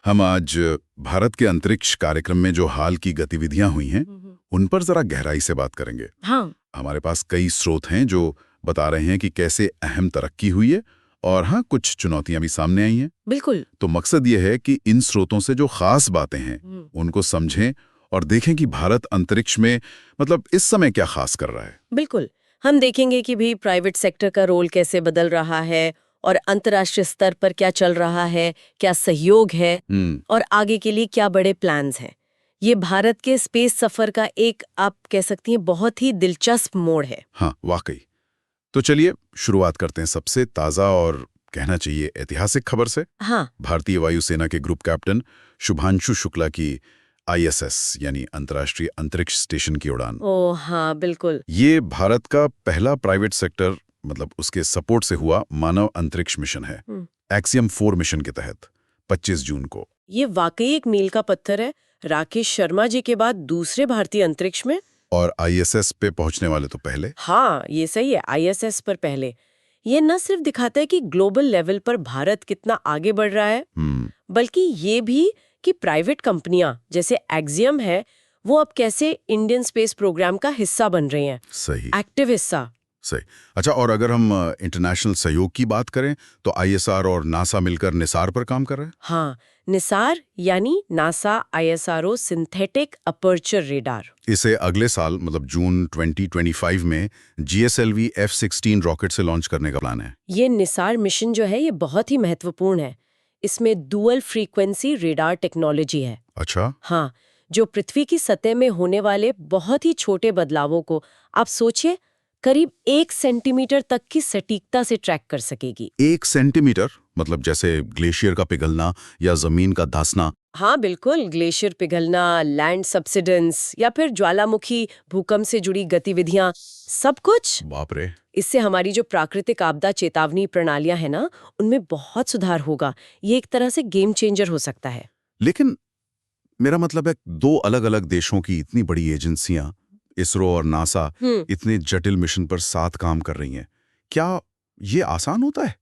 हम आज भारत के अंतरिक्ष कार्यक्रम में जो हाल की गतिविधियां हुई हैं, उन पर जरा गहराई से बात करेंगे। हाँ। हमारे पास कई स्रोत हैं जो बता रहे हैं कि कैसे अहम तरक्की हुई है और हाँ, कुछ चुनौतियां भी सामने आई हैं। बिल्कुल। तो मकसद ये है कि इन स्रोतों से जो खास बातें हैं उनको समझें और देखें कि भारत अंतरिक्ष में मतलब इस समय क्या खास कर रहा है। बिल्कुल, हम देखेंगे कि भी प्राइवेट सेक्टर का रोल कैसे बदल रहा है और अंतर्राष्ट्रीय स्तर पर क्या चल रहा है, क्या सहयोग है और आगे के लिए क्या बड़े प्लान्स हैं। ये भारत के स्पेस सफर का एक, आप कह सकती हैं, बहुत ही दिलचस्प मोड़ है। हाँ, वाकई। तो चलिए शुरुआत करते हैं सबसे ताज़ा और कहना चाहिए ऐतिहासिक खबर से। हाँ। भारतीय वायुसेना के ग्रुप कैप्टन शुभांशु शुक्ला की ISS यानी अंतर्राष्ट्रीय अंतरिक्ष स्टेशन की उड़ान। ओह हाँ, बिल्कुल। ये भारत का पहला प्राइवेट सेक्टर मतलब उसके सपोर्ट से हुआ मानव अंतरिक्ष मिशन है, एक्सियम 4 मिशन के तहत 25 जून को। ये वाकई एक मील का पत्थर है। राकेश शर्मा जी के बाद दूसरे भारतीय अंतरिक्ष में, और ISS पे पहुंचने वाले तो पहले। हाँ ये सही है, ISS पर पहले। ये न सिर्फ दिखाता है कि ग्लोबल लेवल पर भारत कितना आगे बढ़ रहा है, बल्कि ये भी कि प्राइवेट कंपनियां जैसे एक्सियम है वो अब कैसे इंडियन स्पेस प्रोग्राम का हिस्सा बन रही हैं। सही। एक्टिव हिस्सा। सही। अच्छा, और अगर हम इंटरनेशनल सहयोग की बात करें तो ISR और नासा मिलकर निसार पर काम कर रहे हैं। हाँ, निसार यानी NASA ISRO synthetic aperture radar. इसे अगले साल मतलब जून 2025 में GSLV F-16 रॉकेट से लॉन्च करने का प्लान है। ये निसार मिशन जो है ये बहुत ही महत्वपूर्ण है। इसमें डुअल फ्रीक्वेंसी रेडार टेक्नोलॉजी है। अच्छा। हाँ, जो पृथ्वी की सतह में होने वाले बहुत ही छोटे बदलावों को, आप सोचिए, करीब 1 सेंटीमीटर तक की सटीकता से ट्रैक कर सकेगी। 1 सेंटीमीटर मतलब जैसे ग्लेशियर का पिघलना या जमीन का धंसना। हाँ बिल्कुल, ग्लेशियर पिघलना, लैंड सब्सिडेंस या फिर ज्वालामुखी भूकंप से जुड़ी गतिविधियां, सब कुछ। बाप रे। इससे हमारी जो प्राकृतिक आपदा चेतावनी प्रणालियां हैं ना, उनमें बहुत सुधार होगा। ये एक तरह से गेम चेंजर हो सकता है। लेकिन मेरा मतलब है, 2 अलग-अलग देशों की इतनी बड़ी एजेंसियां, इसरो और नासा, इतने जटिल मिशन पर साथ काम कर रही हैं। क्या ये आसान होता है?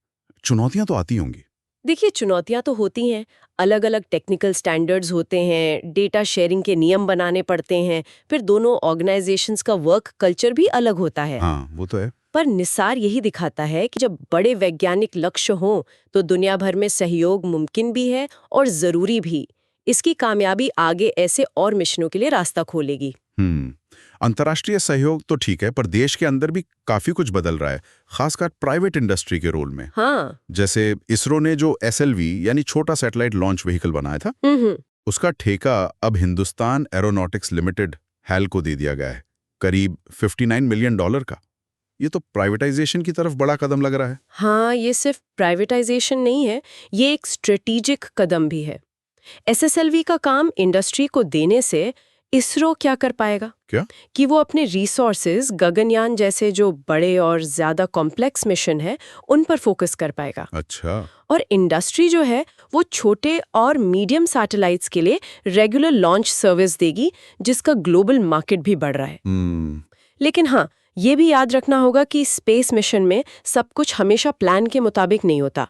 चुनौतियां तो आती होंगी। देखिए, चुनौतियां तो होती हैं। अलग अलग टेक्निकल स्टैंडर्ड्स होते हैं, डेटा शेयरिंग के नियम बनाने पड़ते हैं, फिर दोनों ऑर्गेनाइजेशंस का वर्क कल्चर भी अलग होता है। हाँ, वो तो है। पर निसार यही दिखाता है कि जब बड़े वैज्ञानिक लक्ष्य हों तो दुनिया भर में सहयोग मुमकिन भी है और जरूरी भी। इसकी कामयाबी आगे ऐसे और मिशनों के लिए रास्ता खोलेगी। अंतर्राष्ट्रीय सहयोग तो ठीक है, पर देश के अंदर भी काफी कुछ बदल रहा है, खासकर प्राइवेट इंडस्ट्री के रोल में। हाँ। जैसे इसरो ने जो SLV यानी छोटा सैटेलाइट लॉन्च व्हीकल बनाया था, उसका ठेका अब हिंदुस्तान एरोनॉटिक्स लिमिटेड HAL को दे दिया गया है, करीब $59 मिलियन का। ये तो प्राइवेटाइजेशन की तरफ बड़ा कदम लग रहा है। हाँ, ये सिर्फ प्राइवेटाइजेशन नहीं है, ये एक स्ट्रेटेजिक कदम भी है। SSLV का काम इंडस्ट्री को देने से इसरो क्या कर पाएगा? क्या? कि वो अपने रिसोर्सेज गगनयान जैसे जो बड़े और ज्यादा कॉम्प्लेक्स मिशन है उन पर फोकस कर पाएगा। अच्छा। और इंडस्ट्री जो है वो छोटे और मीडियम सैटेलाइट्स के लिए रेगुलर लॉन्च सर्विस देगी, जिसका ग्लोबल मार्केट भी बढ़ रहा है। लेकिन हाँ, ये भी याद रखना होगा कि स्पेस मिशन में सब कुछ हमेशा प्लान के मुताबिक नहीं होता।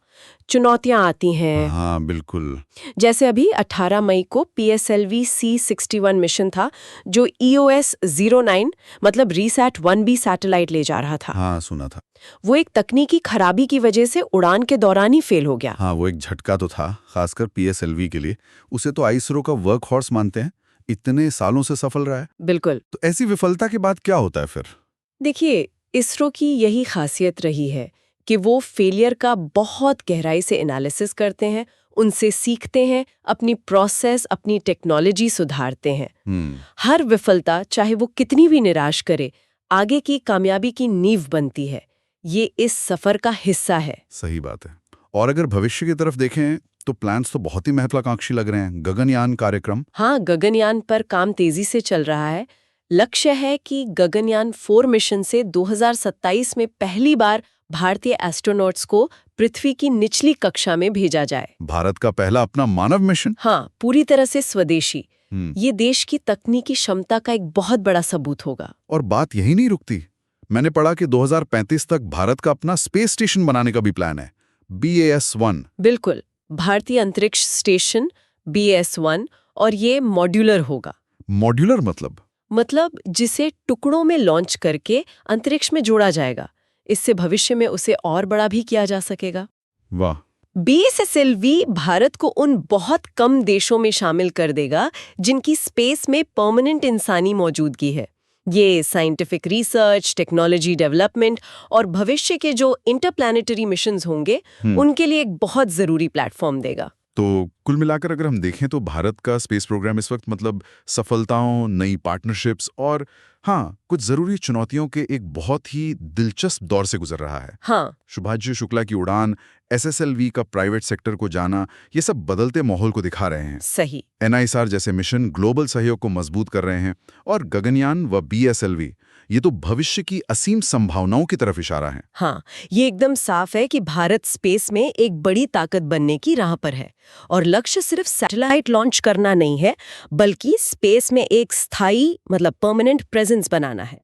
चुनौतियां आती हैं। हाँ बिल्कुल। जैसे अभी 18 मई को PSLV C61 मिशन था, जो EOS 09 मतलब रीसैट 1B सैटेलाइट ले जा रहा था। हाँ, सुना था। वो एक तकनीकी खराबी की वजह से उड़ान के दौरान ही फेल हो गया। हाँ, वो एक झटका तो था, खासकर PSLV के लिए। उसे तो इसरो का वर्क हॉर्स मानते हैं, इतने सालों से सफल रहा है। बिल्कुल। तो ऐसी विफलता के बाद क्या होता है फिर? देखिए, इसरो की यही खासियत रही है कि वो फेलियर का बहुत गहराई से एनालिसिस करते हैं, उनसे सीखते हैं, अपनी प्रोसेस, अपनी टेक्नोलॉजी सुधारते हैं। हर विफलता, चाहे वो कितनी भी निराश करे, आगे की कामयाबी की नींव बनती है। ये इस सफर का हिस्सा है। सही बात है। और अगर भविष्य की तरफ देखें तो प्लान्स तो बहुत ही महत्वाकांक्षी लग रहे हैं। गगनयान कार्यक्रम। हाँ, गगनयान पर काम तेजी से चल रहा है। लक्ष्य है कि गगनयान 4 मिशन से 2027 में पहली बार भारतीय एस्ट्रोनॉट्स को पृथ्वी की निचली कक्षा में भेजा जाए। भारत का पहला अपना मानव मिशन। हाँ, पूरी तरह से स्वदेशी। ये देश की तकनीकी क्षमता का एक बहुत बड़ा सबूत होगा। और बात यही नहीं रुकती। मैंने पढ़ा कि 2035 तक भारत का अपना स्पेस स्टेशन बनाने का भी प्लान है, BAS-1। बिल्कुल, भारतीय अंतरिक्ष स्टेशन BS-1 और ये मॉड्यूलर होगा। मॉड्यूलर मतलब जिसे टुकड़ों में लॉन्च करके अंतरिक्ष में जोड़ा जाएगा। इससे भविष्य में उसे और बड़ा भी किया जा सकेगा। वाह। BSSLV भारत को उन बहुत कम देशों में शामिल कर देगा जिनकी स्पेस में परमानेंट इंसानी मौजूदगी है। ये साइंटिफिक रिसर्च, टेक्नोलॉजी डेवलपमेंट और भविष्य के जो इंटरप्लैनेटरी मिशंस होंगे उनके लिए एक बहुत जरूरी प्लेटफॉर्म देगा। तो कुल मिलाकर अगर हम देखें तो भारत का स्पेस प्रोग्राम इस वक्त सफलताओं, नई पार्टनरशिप्स और हाँ, कुछ जरूरी चुनौतियों के एक बहुत ही दिलचस्प दौर से गुजर रहा है। हाँ, शुभांशु शुक्ला की उड़ान, SSLV का प्राइवेट सेक्टर को जाना, ये सब बदलते माहौल को दिखा रहे हैं। सही। NISR जैसे मिशन ग्लोबल सहयोग को मजबूत कर रहे हैं और गगनयान व BSLV ये तो भविष्य की असीम संभावनाओं की तरफ इशारा है। हाँ, ये एकदम साफ है कि भारत स्पेस में एक बड़ी ताकत बनने की राह पर है और लक्ष्य सिर्फ सैटेलाइट लॉन्च करना नहीं है, बल्कि स्पेस में एक स्थायी परमानेंट प्रेजेंस बनाना है।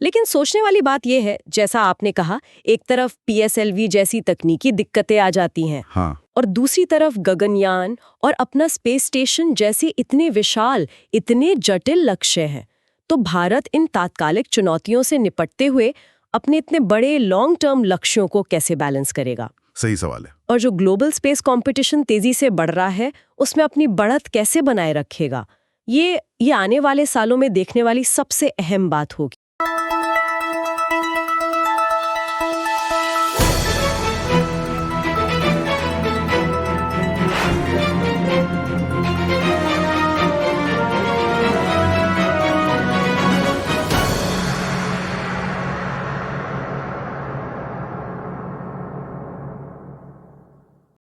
लेकिन सोचने वाली बात यह है, जैसा आपने कहा, एक तरफ PSLV जैसी तकनीकी दिक्कतें आ जाती हैं। हाँ। और दूसरी तरफ गगनयान और अपना स्पेस स्टेशन जैसे इतने विशाल, इतने जटिल लक्ष्य हैं। तो भारत इन तात्कालिक चुनौतियों से निपटते हुए अपने इतने बड़े लॉन्ग टर्म लक्ष्यों को कैसे बैलेंस करेगा? सही सवाल है। और जो ग्लोबल स्पेस कंपटीशन तेजी से बढ़ रहा है, उसमें अपनी बढ़त कैसे बनाए रखेगा? ये आने वाले सालों में देखने वाली सबसे अहम बात होगी।